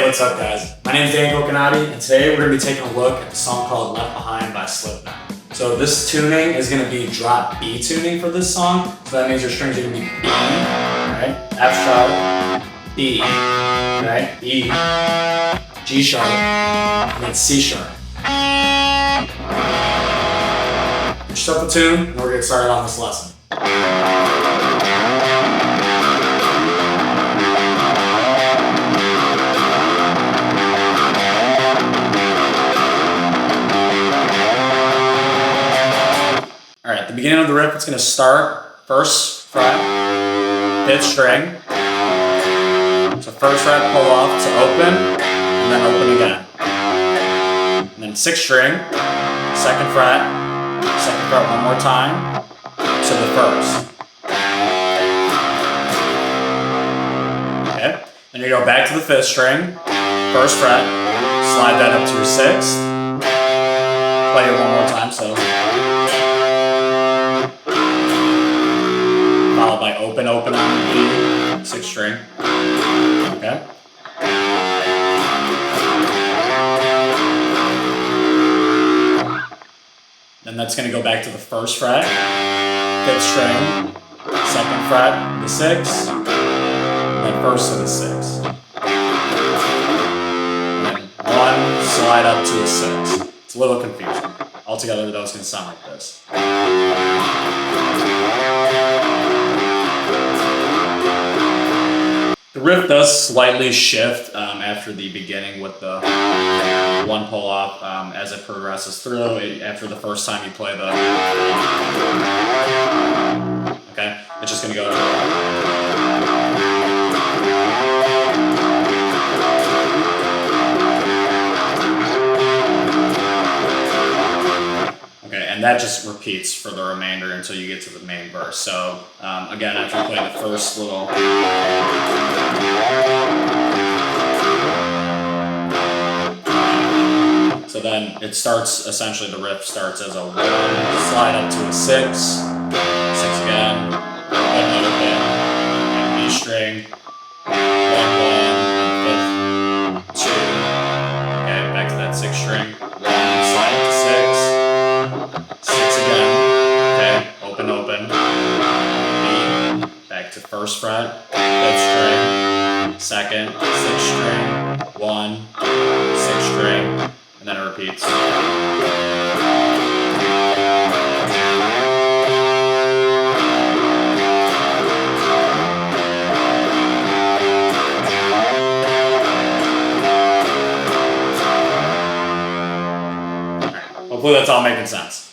what's up guys? My name is Dan Coconati, and today we're going to be taking a look at a song called Left Behind by Slipknot. So this tuning is going to be drop B tuning for this song, so that means your strings are going to be B, right? F sharp, B, right? E, G sharp, and then C sharp. Start the tune, and we're going to get started on this lesson. Alright, at the beginning of the riff, it's going to start first fret, 5th string. So first fret, pull off to open, and then open again. And then 6th string, 2nd fret one more time, to the first. Okay, then you go back to the 5th string, 1st fret, slide that up to your 6th, play it one more time, so followed by open on the B, 6th string. Okay. Then that's going to go back to the 1st fret, 5th string, 2nd fret, the 6th, and then 1st to the 6th. And then 1, slide up to a 6th. It's a little confusing. Altogether, though, it's going to sound like this. The riff does slightly shift after the beginning with the 1 pull off as it progresses through. After the first time you play the, okay, it's just going to go. Okay, and that just repeats for the remainder until you get to the main verse. So again, after you play the first little. So then it starts, essentially the riff starts as a 1, slide up to a 6, 6 again, another bit, and B string, 1, 1, 5th, 2, okay, back to that 6th string, 1, slide up to 6, 6 again, okay, open, B, back to 1st fret, 5th string, 2nd, 6th string, 1, 6th string, and then it repeats. Hopefully that's all making sense.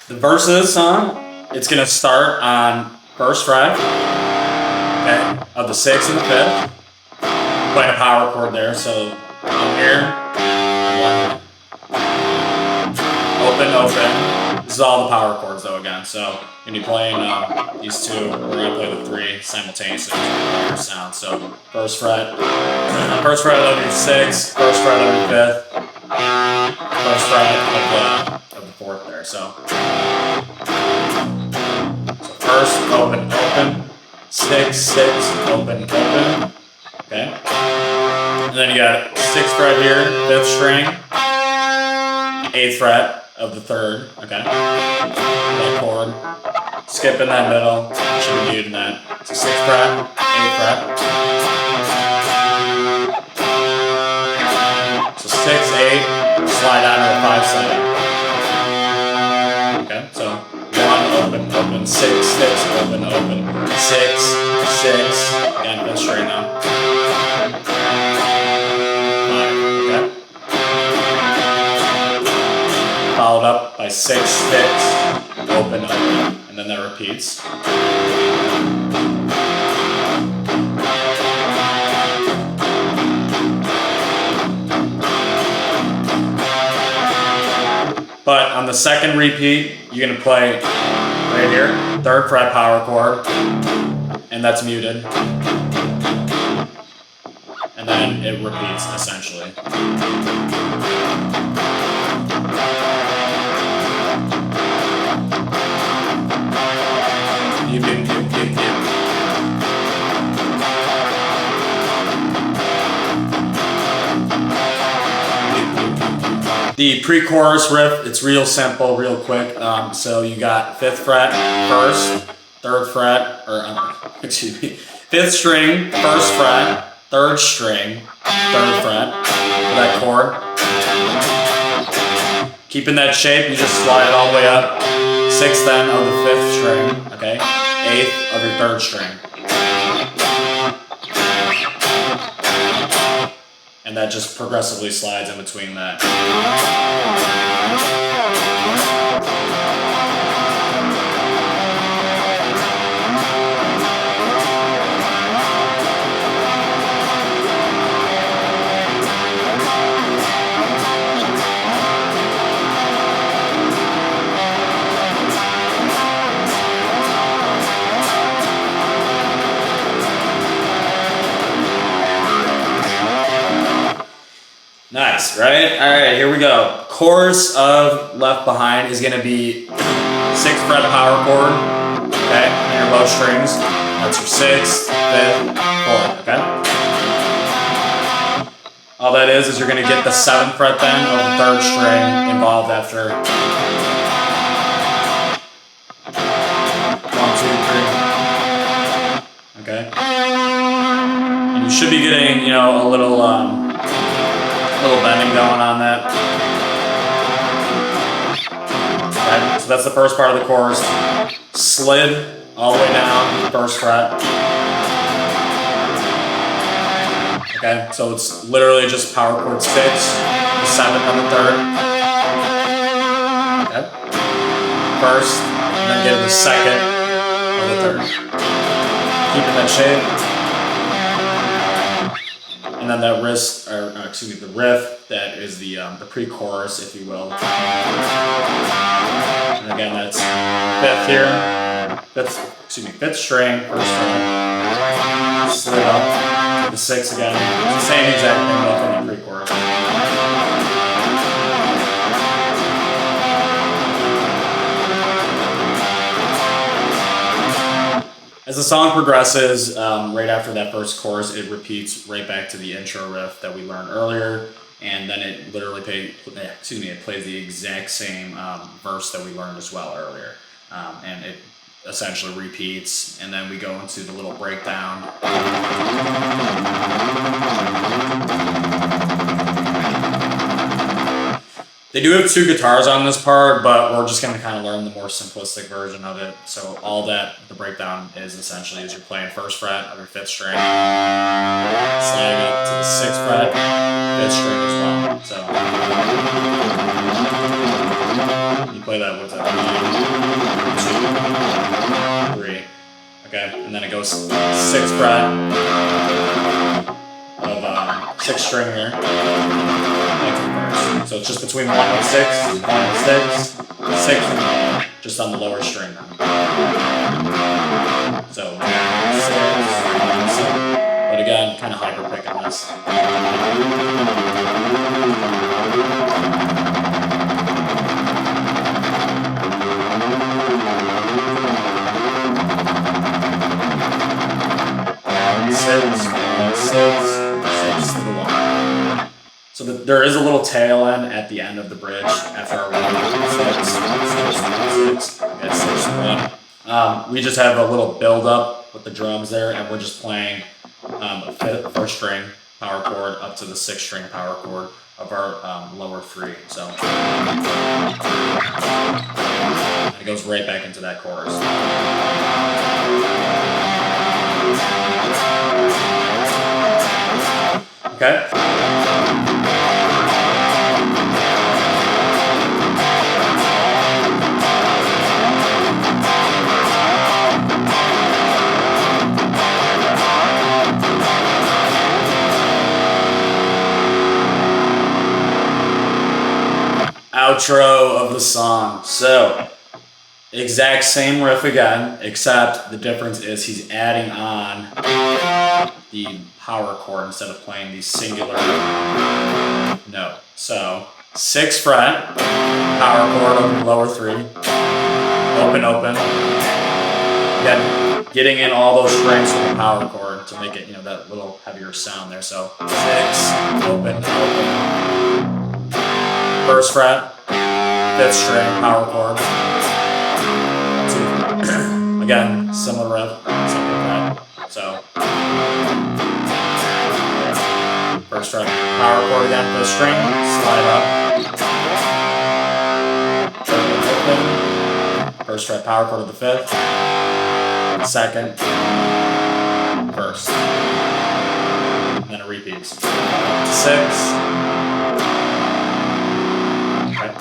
The verse of this song, it's going to start on 1st fret, okay, of the 6th and the 5th. Playing a power chord there, so I'm here, 1, open. This is all the power chords though again, so you're going to be playing these two, we're going to play the 3 simultaneously to your sound. So 1st fret of your 6th, 1st fret of your 5th, 1st fret of the 4th there, so first, open, 6, 6, open, okay, and then you got 6th fret here, 5th string, 8th fret of the 3rd, okay, that chord, skip in that middle, should be muted in that, so 6th fret, 8th fret, so 6, 8, slide down to the 5 7. Okay, so 1, open, 6, 6, open, 6, 6, again, 5th string now. 5, okay. Followed up by 6, 6, open, and then that repeats. But on the second repeat, you're going to play right here, 3rd fret power chord, and that's muted. And and then it repeats essentially. The pre-chorus riff, it's real simple, real quick. So you got 5th fret, 1st, 3rd fret, or excuse me, 5th string, 1st fret, 3rd string, 3rd fret, for that chord. Keeping that shape, you just slide it all the way up. 6th then of the 5th string, okay? 8th of your 3rd string. And that just progressively slides in between that. Nice, right? All right, here we go. Chorus of Left Behind is gonna be 6th fret power chord, okay, and your bow strings. That's your 6th, 5th, 4th, okay? All that is you're gonna get the 7th fret then of the 3rd string involved after 1, 2, 3, okay? And you should be getting, a little bending going on that. Okay, so that's the first part of the chorus. Slid all the way down, 1st fret. Okay, so it's literally just power chord 6, the 7th on the 3rd. Okay. 1st, and then get the 2nd of the 3rd. Keeping that shape. And then that the riff, that is the pre-chorus, if you will. And again, that's 5th here, 5th string, 1st fret, slid up to the 6th again. It's the same exact thing though from the pre-chorus. As the song progresses, right after that first chorus, it repeats right back to the intro riff that we learned earlier, and then it literally it plays the exact same verse that we learned as well earlier, and it essentially repeats, and then we go into the little breakdown. They do have 2 guitars on this part, but we're just going to kind of learn the more simplistic version of it. So all that the breakdown is essentially is you're playing 1st fret of your 5th string, sliding up to the 6th fret, 5th string as well. So you play that with 1, 2, 3, okay, and then it goes 6th fret of 6th string here. So it's just between 1 and 6, 1 and 6, 6 and 1, just on the lower string now. So 6, 7. But again, kind of hyper picking this. So there is a little tail end at the end of the bridge after our 1, 6, 1. We just have a little build up with the drums there, and we're just playing a 1st string power chord up to the 6th string power chord of our lower 3. So and it goes right back into that chorus. Okay. Outro of the song. So, exact same riff again, except the difference is he's adding on the power chord instead of playing the singular note. So 6th fret, power chord on the lower 3, open, open. Again, getting in all those strings from the power chord to make it, that little heavier sound there. So 6, open, open. 1st fret, 5th string, power chord. 2. Again, similar riff, similar fret. So 1st fret, power chord again, 5th string, slide up. Open. 1st fret, power chord of the 5th. 2nd, 1st. And then it repeats. 6. Okay.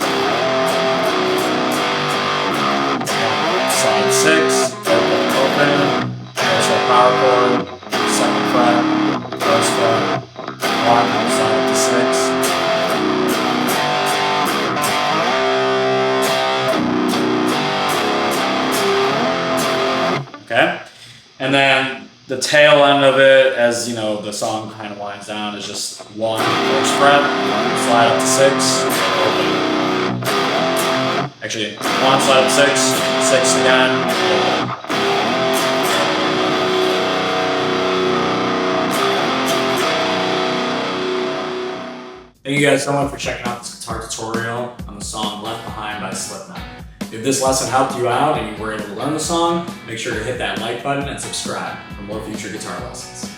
Slide 6, open, 1st fret, power chord, 2nd fret, 1st fret, 1, slide up to 6. Okay, and then the tail end of it, as the song kind of winds down, is just 1 1st fret, slide up to 6, open. Actually, 1 slide up to 6, 6 again, open. Thank you guys so much for checking out this guitar tutorial on the song Left Behind by Slipknot. If this lesson helped you out and you were able to learn the song, make sure to hit that like button and subscribe for more future guitar lessons.